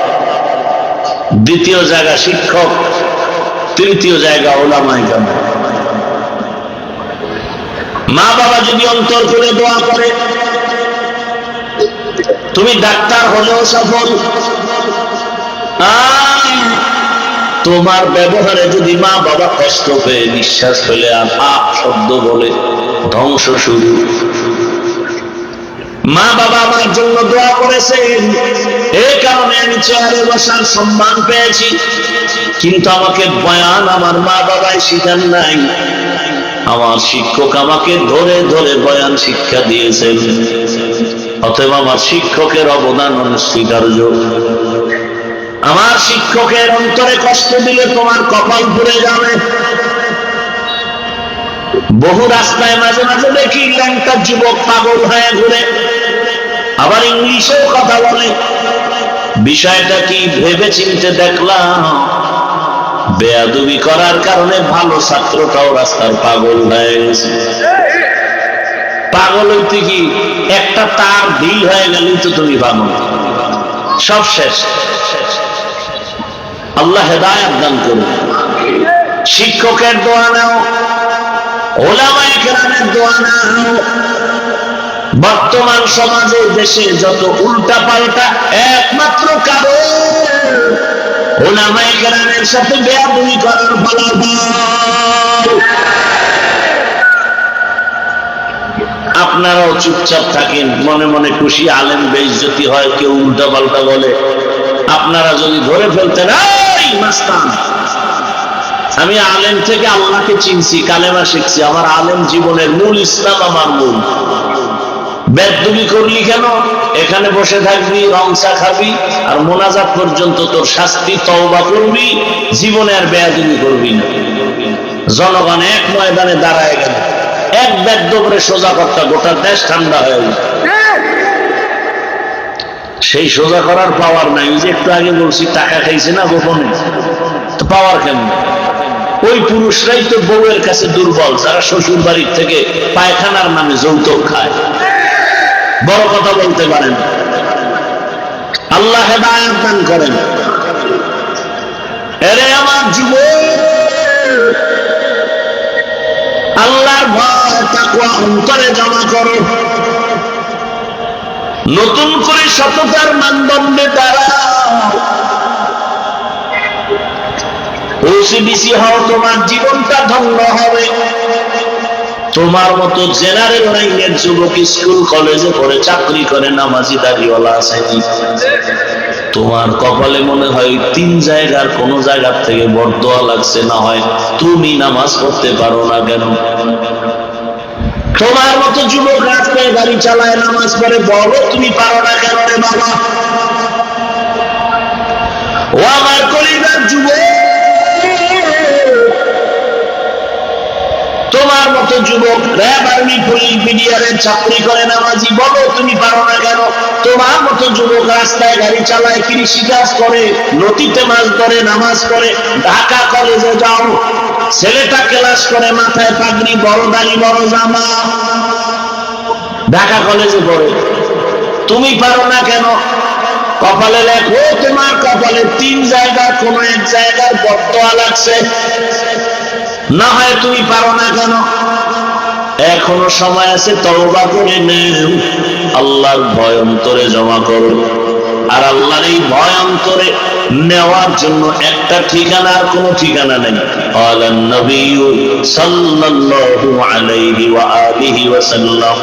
দ্বিতীয় জায়গা শিক্ষক, তৃতীয় জায়গা ওলামায়ে কেরাম। মা বাবা যদি অন্তর করে দোয়া করে, তুমি ডাক্তার হলেও সফল। তোমার ব্যবহারে যদি মা বাবা কষ্ট পেয়ে নিঃশ্বাস ফেলে আর আপ শব্দ বলে, ধ্বংস শুরু। মা বাবা আমার জন্য দোয়া করেছেন, এই কারণে আমি চেয়ারে বসার সম্মান পেয়েছি, কিন্তু আমাকে বয়ান আমার মা বাবাই শিখান নাই। আমার শিক্ষক আমাকে ধরে ধরে বয়ান শিক্ষা দিয়েছেন, অতএব আমার শিক্ষকের অবদান অনস্বীকার্য। আমার শিক্ষকের অন্তরে কষ্ট দিলে তোমার কপাল পুড়ে যাবে। বহু রাস্তায় মাঝে মাঝে দেখি ল্যাংটা যুবক পাগল হয়ে ঘুরে, আবার ইংলিশেও কথা বলে। বিষয়টা কি ভেবে চিনতে দেখলাম, বেয়াদবি করার কারণে ভালো ছাত্রটাও রাস্তার পাগল হয়ে গেছে। পাগল হইতে কি একটা তার ঢিল হয়ে গেলেই তো তুমি পাগল, সব শেষ। আল্লাহ হেদায়েত দান করুন। শিক্ষকের দোয়া নাও, ওলামায়ে কেরামের দোয়া নাও। বর্তমান সমাজে দেশে যত উল্টা পাল্টা একমাত্র কারণ ওলামায়ে কেরামের সাথে বেয়াদবি করার ফলাফল। আপনারাও চুপচাপ থাকেন, মনে মনে খুশি, আলেম বেইজ্জতি হয়, কেউ উল্টা পাল্টা বলে। আপনারা যদি ধরে ফেলতেন, এই মাস্তান, আমি আলেম থেকে আল্লাহকে চিনছি, কালেমা শিখছি, আমার আলেম জীবনের মূল, ইসলাম আমার মূল, বেয়াদবি করলি কেন? এখানে বসে থাকবি, রংচা খাবি, আর মোনাজাত পর্যন্ত তোর শাস্তি, তওবা করবি, জীবনে আর বেয়াদবি করবি না। জনগণ এক ময়দানে দাঁড়ায় গেল, এক বেদবরে সোজা করতে গোটা দেশ ঠান্ডা হয়ে গেল। সেই সোজা করার পাওয়ার নাই। যে একটু আগে বলছি টাকা খাইছে না গোপনে, তো পাওয়ার কেন? ওই পুরুষরাই তো বউয়ের কাছে দুর্বল, যারা শ্বশুর বাড়ির থেকে পায়খানার নামে যৌতুক খায়, বড় কথা বলতে পারেন। আল্লাহ হেদায়েত দান করেন। এরে আমার যুবক, আল্লাহর ভয় তাকওয়া অন্তরে জমা করো। নতুন করে সততার মানদণ্ডে দাঁড়াও। ওসিবিসি হও, তোমার জীবনটা ধন্য হবে। তোমার মতো জেনারেল লাইনের যুবক স্কুল কলেজে পড়ে চাকরি করে, নামাজি দাড়িওয়ালা আসেনি। তোমার কপালে মনে হয় 3 জায়গার কোন জায়গার থেকে বরদোয়া লাগছে, না হয় তুমি নামাজ পড়তে পারো না কেন? তোমার মতো যুবক রাস্তায় গাড়ি চালায়, নামাজ পড়ে, বলো তুমি পারো না কেন রে বাবা? ও আমার কলিজার যুবক, তোমার মতো যুবক র্যাব, আর্মি, পুলিশ, বিডিআরের চাকরি করে, নামাজি, বলো তুমি পারো না কেন? তোমার মতো যুবক রাস্তায় গাড়ি চালায়, কৃষিকাজ করে, নদীতে মাছ ধরে, নামাজ পড়ে, ঢাকা কলেজে যাও, ছেলেটা ক্লাস করে, মাথায় পাগড়ি, বড় দাড়ি, বড় জামা, ঢাকা কলেজে পড়ে, তুমি পারো না কেন? কপালে লেখো, তোমার কপালে 3 জায়গার কোন এক জায়গার বরদোয়া লাগছে, না হয় তুমি পারো না কেন? এখনো সময় আছে, তওবা করে নেও, আল্লাহর ভয় অন্তরে জমা করো। আর আল্লাহর এই ভয় অন্তরে নেওয়ার জন্য একটা ঠিকানা, আর কোনো ঠিকানা নেই। ক্বালান নবিয়্যু সাল্লাল্লাহু আলাইহি ওয়া আলিহি ওয়া সাল্লাম,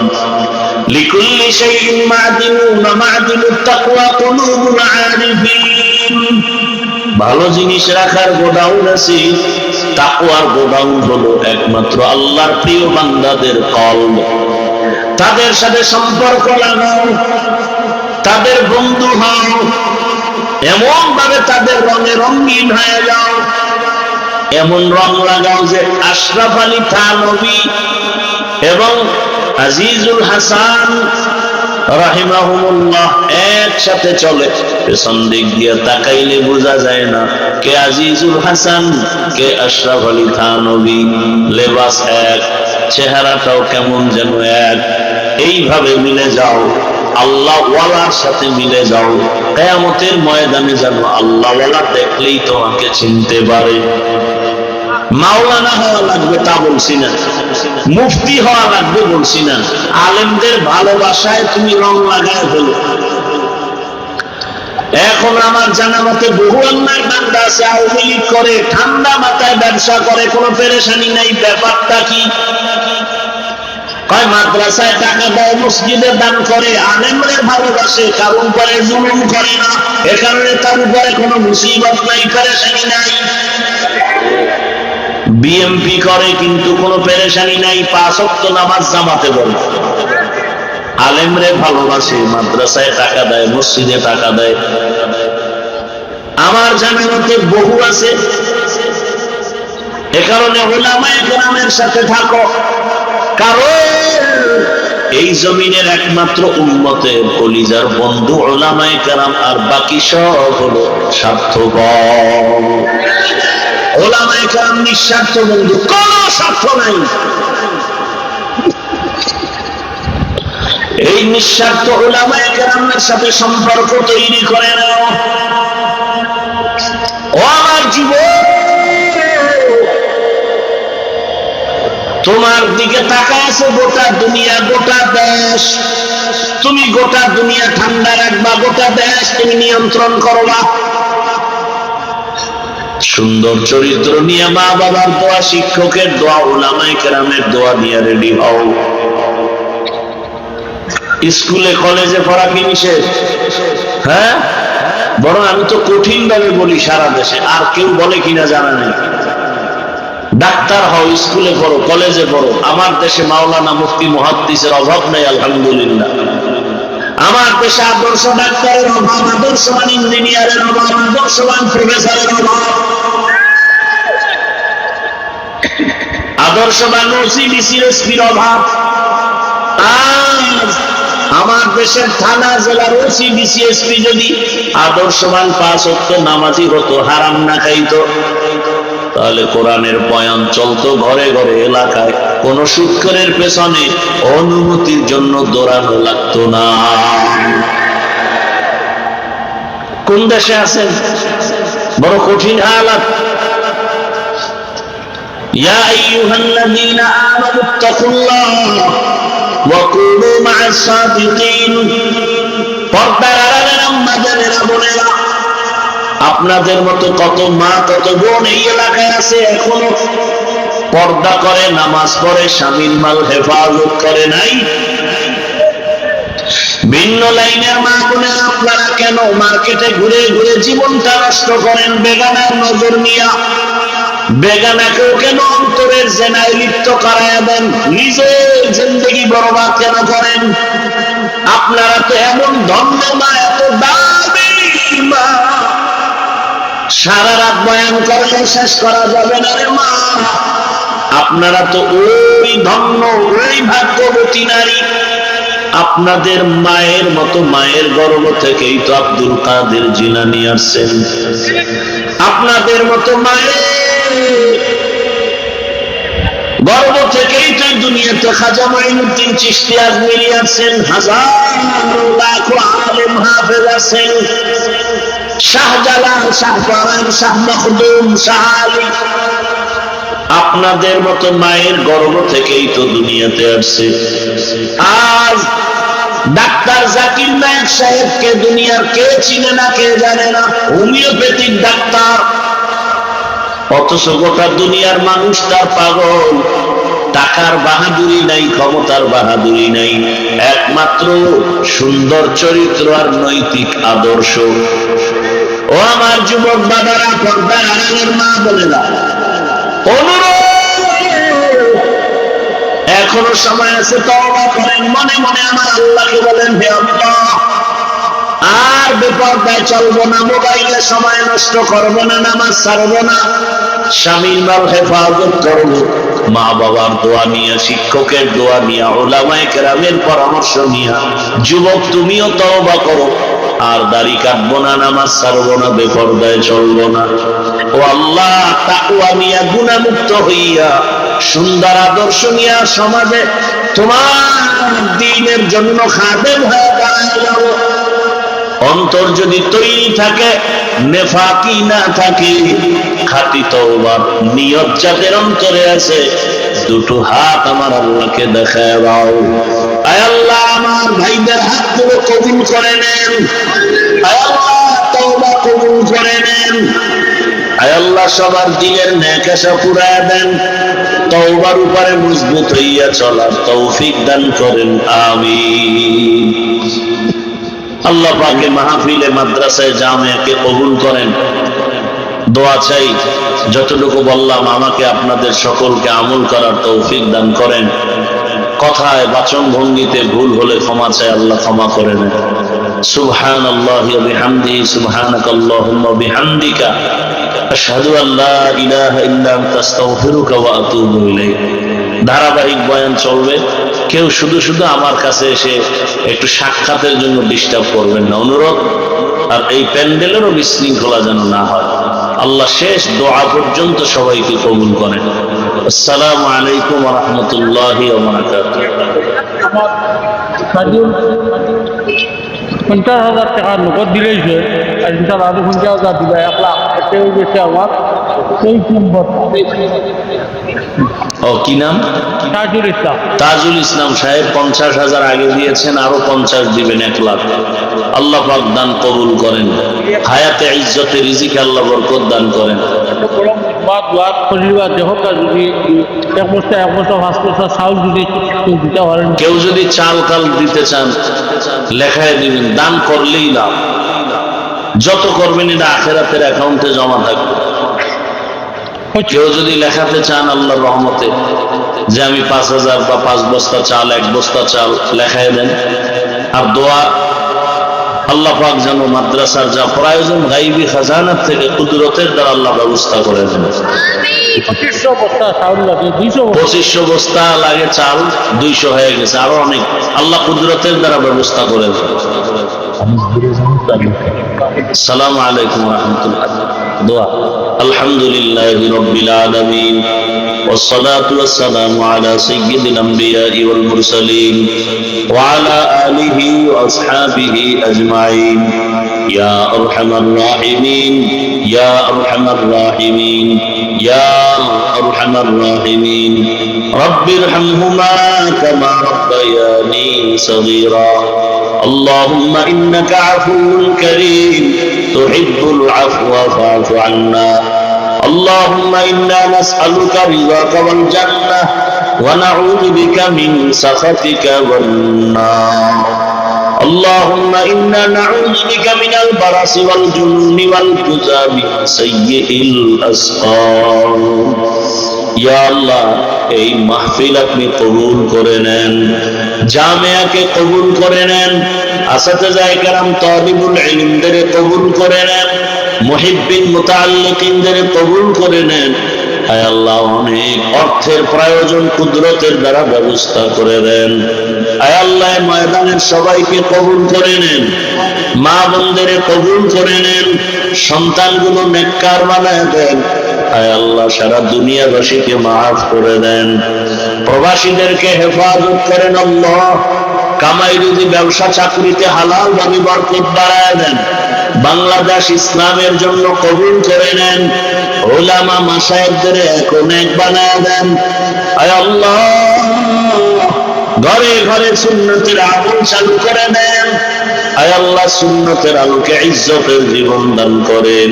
লিকুল্লি শাইইন মা'দিনুন, মা'দিনুত তাকওয়া কুলুবুল আরিফিন। ভালো জিনিস রাখার গোডাউন আছে, তাকওয়ার গোডাউন হলো একমাত্র আল্লাহর প্রিয় বান্দাদের কলব। তাদের সাথে সম্পর্ক লাগাও, তাদের বন্ধু হও, এমন ভাবে তাদের রঙে রঙিন হয়ে যাও, এমন রং লাগাও যে আশরাফ আলী থানভী এবং আজিজুল হাসান রাহিমাহুমুল্লাহ একসাথে চলে। পেছন দিক দিয়ে তাকাইলে বোঝা যায় না কে আজিজুল হাসান, কে আশরাফ আলী থানভী। লেবাস এক, চেহারাটাও কেমন যেন এক। এইভাবে মিলে যাও, আল্লাহ ওয়ালার সাথে মিলে যাও। কিয়ামতের ময়দানে যেন আল্লাহ ওয়ালা দেখলেই তোমাকে চিনতে পারে। মাওলানা হওয়া লাগবে তা বলছি না, মুফতি হওয়া লাগবে বলছি না। আলেমদের ভালোবাসায় তুমি রং লাগায় ফেলো। এখন আমার জানা মতে বহু অন্যায় বান্দা আছে, আওয়ামী লীগ করে, ঠান্ডা মাথায় ব্যবসা করে, কোনো পেরেশানি নাই। ব্যাপারটা কি? কয় মাদ্রাসায় টাকা দেয়, মসজিদে দান করে, আলেমদের ভালোবাসে, কারো উপরে জুলুম করে না, এ কারণে তার উপরে কোনো মুসিবত নাই, পেরেশানি নাই। বিএমপি করে কিন্তু কোনো পেরেশানি নাই, 5 ওয়াক্ত নামাজ জামাতে পড়ে, আলেমরে ভালোবাসে, মাদ্রাসায় টাকা দেয়, মসজিদে টাকা দেয়। আমার জানাতে বহু আছে। এ কারণে উলামায়ে কেরামের সাথে থাকো, কারণ এই জমিনের একমাত্র উম্মতের কলিজার বন্ধু উলামায়ে কেরাম, আর বাকি সব হলো স্বার্থপর। উলামায়ে কেরাম নিঃস্বার্থ বন্ধু, কোনো স্বার্থ নাই। এই নিঃস্বার্থ উলামায়ে কেরামের সাথে সম্পর্ক তৈরি করে নাও। ও আমার জীবন, তোমার দিকে তাকায় আছে গোটা দুনিয়া, গোটা দেশ। তুমি গোটা দুনিয়া ঠান্ডা রাখবা, গোটা দেশ তুমি নিয়ন্ত্রণ করবা। সুন্দর চরিত্র নিয়ে মা বাবার দোয়া, শিক্ষকের দোয়া, উলামায়ে কেরামের দোয়া নিয়ে রেডি হও। স্কুলে কলেজে পড়া কি নিষেধ? হ্যাঁ, বরং আমি তো কঠিন ভাবে বলি সারা দেশে, আর কেউ বলে কিনা জানা নেই। ডাক্তার হও, স্কুলে পড়ো, কলেজে পড়ো। আমার দেশে মাওলানা মুফতি মুহাদ্দিসের অভাব নেই, আলহামদুলিল্লাহ। আমার দেশে আদর্শ ডাক্তারের অভাব, আদর্শবান ইঞ্জিনিয়ারের অভাব, আদর্শবান প্রফেসরের অভাব, আদর্শবান ওসিডিসির এসপির অভাব। আজ আমার দেশের থানা জেলার ওসিডিসি এসপি যদি আদর্শবান 5 ওয়াক্ত নামাজি হতো, হারাম না খাইতো, তাহলে কোরআনের বয়ান চলতো ঘরে ঘরে, এলাকায়। কোন সুৎখোরের পেছনে অনুমতির জন্য দৌড়ানো লাগতো না। কোন দেশে আছেন? বড় কঠিন হালাত। ইয়া আইয়ুহাল্লাযীনা আমানুত্তাকুল্লাহ ওয়া কুনু মা'আস সাদিকিন। পর্দার আড়ালের আম্মা জানেরা, বোনেরা, আপনাদের মতো কত মা, কত বোন এই এলাকায় আছে, এখনো পর্দা করে, নামাজ পড়ে, স্বামীর মাল হেফাজত করে নাই। ভিন্ন লাইনের মা বোনেরা, আপনারা কেন মার্কেটে ঘুরে ঘুরে জীবনটা নষ্ট করেন বেগানার নজর নিয়া? বেগানাকেও কেন অন্তরের জেনায় লিপ্ত করায়া দেন? নিজের জিন্দেগি বরবাদ কেন করেন? আপনারা তো এমন ধন্য মা, এত দামি মা, সারা রাত বয়ান করলে শেষ করা যাবে না রে মা। আপনারা তো ওই ধন্য, ওই ভাগ্যবতী নারী। আপনাদের মায়ের মতো, মায়ের গর্ভ থেকেই তো আব্দুল কাদের জিলানী আসছেন। আপনাদের মতো মায়ের গর্ভ থেকেই তো দুনিয়াতে খাজা মাইনুদ্দিন চিশতি আজমিরি আছেন, হাজার লাখো আলেম হাফেজ আছেন, শাহজালাল, শাহপরান, শাহ মখদুম, শাহ আলী। আপনাদের মতো মায়ের গর্ভ থেকেই তো দুনিয়াতে আসছে। আজ ডাক্তার জাকির নায়েক সাহেবকে দুনিয়ার কে চিনে না, কে জানে না? Homeopathic doctor. অথচ গোটা দুনিয়ার মানুষ তার পাগল। টাকার বাহাদুরি নাই, ক্ষমতার বাহাদুরি নাই, একমাত্র সুন্দর চরিত্র আর নৈতিক আদর্শ। ও আমার যুবক বাবারা, পর্দার আড়ালের মা বোনেরা, অনুরোধ, এখনো সময় আছে, তওবা করেন। মনে মনে আমার আল্লাহকে বলেন, হে আল্লাহ, আর বেপরদায় চলবো না, মোবাইলে সময় নষ্ট করবো না, নামাজ ছাড়বো না, স্বামীর মাল হেফাজত করবো। মা বাবার দোয়া নিয়ে, শিক্ষকের দোয়া নিয়ে, উলামায়ে কেরামের পরামর্শ নিয়ে যুবক তুমিও তওবা করো। আর দাড়ি কাটবো না, নামাজ ছাড়বো না, বেপরদায় চলবো না। ও আল্লাহ, তাকওয়া নিয়ে, গুনাহমুক্ত হইয়া, সুন্দর আদর্শ নিয়ে সমাজে তোমার দ্বীনের জন্য খাদেম হয়ে দাঁড়ায় যাবো। অন্তর যদি তৈরি থাকে, নেফাকি না থাকে, খাঁটি তওবার নিয়ত যাদের অন্তরে আছে, দুটো হাত আমার আল্লাহকে দেখায় দাও। আয় আল্লাহ, আমার ভাইদের হাতগুলো কবুল করে নেন। আয় আল্লাহ, তওবা কবুল করে নেন। আয় আল্লাহ, সবার দিলের নেক আশা পুরায়া দেন। তওবার উপরে মজবুত হইয়া চলার তৌফিক দান করেন, আমিন। আল্লাহ পাকে মাহফিলে, মাদ্রাসায়, জামিয়াকে কবুল করেন। দোয়া চাই, যতটুকু বললাম আমাকে আপনাদের সকলকে আমল করার তৌফিক দান করেন। কথায় বাচন ভঙ্গিতে ভুল হলে ক্ষমা চাই, আল্লাহ ক্ষমা করে নেন। সুবহানাল্লাহি ওয়া বিহামদিহি, সুবহানাকাল্লাহুম্মা ওয়া বিহামদিকা, আশহাদু আল লা ইলাহা ইল্লা আনতা, আস্তাগফিরুকা ওয়া আতুবু ইলাইক। ধারাবাহিক বয়ান চলবে। কেউ শুধু শুধু আমার কাছে এসে একটু সাক্ষাতের জন্য ডিস্টার্ব করবেন না, অনুরোধ। আর এই প্যান্ডেলেরও বিশৃঙ্খলা যেন না হয়। আল্লাহ শেষ দোয়া পর্যন্ত সবাইকে কবুল করেন। আসসালামু আলাইকুম ওয়া রাহমাতুল্লাহি ওয়া বারাকাতুহু। 50,000 টাকা নগদ দিলেইছে, আর ইনশাআল্লাহ আরো 50,000 দিবে। 1 লাখ এটাই গেছে আমার সেই নম্বর। ও কি নাম? তাজুল ইসলাম। তাজুল ইসলাম সাহেব 50,000 আগে দিয়েছেন, আরো 50 দিবেন, 1 লাখ। আল্লাহ পাক দান কবুল করেন, হায়াতে ইজ্জতে রিজিকে আল্লাহ বরকত দান করেন। এক বস্তা 5 বস্তা চাউল যদি দিতে পারেন, কেউ যদি চাল কাল দিতে চান লেখায় দিবেন, দান করলেই লাভ। যত করবেন এটা আখেরাতের অ্যাকাউন্টে জমা থাকবে। কেউ যদি লেখাতে চান আল্লাহর রহমতে যে আমি 5,000 বা 5 বস্তা চাল, 1 বস্তা চাল লেখায় দেন। আর দোয়া, আল্লাহ পাক যেন মাদ্রাসার যা প্রয়োজন গাইবি খাজানার থেকে কুদরতের দ্বারা আল্লাহ ব্যবস্থা করে দেন। 2500 বস্তা চাউল লাগে, 2500 বস্তা লাগে চাল, 200 হয়ে গেছে, আরো অনেক আল্লাহ কুদরতের দ্বারা ব্যবস্থা করে দেন। আসসালামু আলাইকুম ওয়া রাহমাতুল্লাহ। দোয়া, আলহামদুলিল্লাহি রাব্বিল আলামিন, والصلاة والسلام على سيد الأنبياء والمرسلين وعلى آله وأصحابه أجمعين. يا أرحم الراحمين، يا أرحم الراحمين، يا أرحم الراحمين. رب ارحمهما كما ربياني صغيرا. اللهم إنك عفو كريم تحب العفو فاعف عنا. اللهم إنا نسألك رضاك والجنة ونعوذ بك من سخطك والنار. اللهم إنا نعوذ بك من البرص والجنون والجذام وسيء الأسقام. ইয়া আল্লাহ, এই মাহফিল আপনি কবুল করে নেন, জামিয়াকে কবুল করে নেন, আসাতিজায়ে কেরাম তালিবুল ইলমদের কবুল করে নেন, মুহিব্বিন মুতাআল্লিকিনদের কবুল করে নেন। হে আল্লাহ, অনেক অর্থের প্রয়োজন, কুদরতের দ্বারা ব্যবস্থা করে দেন। হে আল্লাহ, ময়দানের সবাইকে কবুল করে নেন, মা বোনদের কবুল করে নেন, সন্তানগুলো নেককার বানায় দেন। হে আল্লাহ, সারা দুনিয়াবাসীকে মাফ করে দেন, প্রবাসীদেরকে হেফাজত করেন। আল্লাহ, কামাই রুজি ব্যবসা চাকরিতে হালাল ভাবে বরকত বাড়ায় দেন। বাংলাদেশ ইসলামের জন্য কবুল করে নেন, উলামা মাশায়েখদের এক অনেক বানায় দেন। হে আল্লাহ, ঘরে ঘরে সুন্নতের আমল চালু করে দেন। হে আল্লাহ, সুন্নতের আলোকে ইজ্জতের জীবন দান করেন।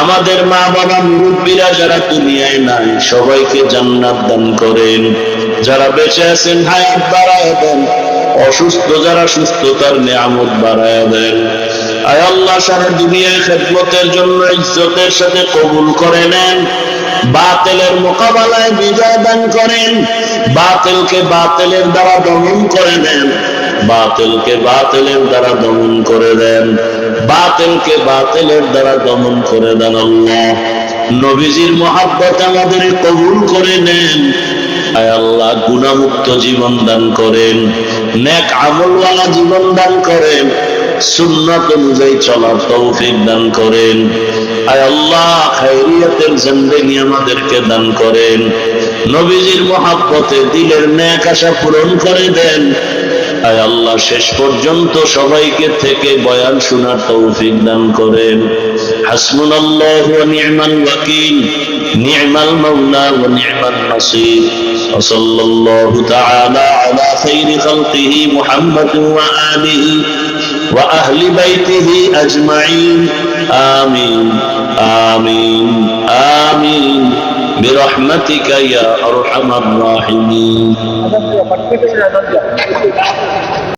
আমাদের মা বাবা মুরব্বীরা যারা দুনিয়ায় নাই সবাইকে জান্নাত দান করেন। যারা বেঁচে আছেন হায়াত বাড়ায় দেন, অসুস্থ যারা সুস্থতার নিয়ামত বাড়ায় দেন। আয় আল্লাহ, সারা দুনিয়ায় খেদমতের জন্য ইজ্জতের সাথে কবুল করে নেন। বাতিলের মোকাবেলায় বিজয় দান করেন, বাতিলকে বাতিলের দ্বারা দমন করে দেন, বাতিলকে বাতিলের দ্বারা দমন করে দেন, বাতিলকে বাতিলের দ্বারা দমন করে দেন। আল্লাহ, নবীজির মহব্বত আমাদের কবুল করে নেন। আয় আল্লাহ, গুনাহমুক্ত জীবন দান করেন, নেক আমলওয়ালা জীবন দান করেন, সুন্নাত অনুযায়ী চলার তৌফিক দান করেন। আয় আল্লাহ, খায়রিয়াতের জিন্দেগি আমাদেরকে দান করেন, নবীজির মহব্বতে দিলের নেক আশা পূরণ করে দেন। আয় আল্লাহ, শেষ পর্যন্ত সবাইকে থেকে বয়ান শোনার তৌফিক দান করেন। হাসবুনাল্লাহু ওয়া নি'মাল ওয়াকিল, নি'মাল মাওলা ওয়া নি'মান নাসির। ওয়া সাল্লাল্লাহু তাআলা আলা খায়রি খালকিহি মুহাম্মাদিন ওয়া আলিহি ওয়া আহলি বাইতিহি আজমাইন। আমিন আমিন আমিন বিরহমাতিকা ইয়া আরহামার রাহিমিন।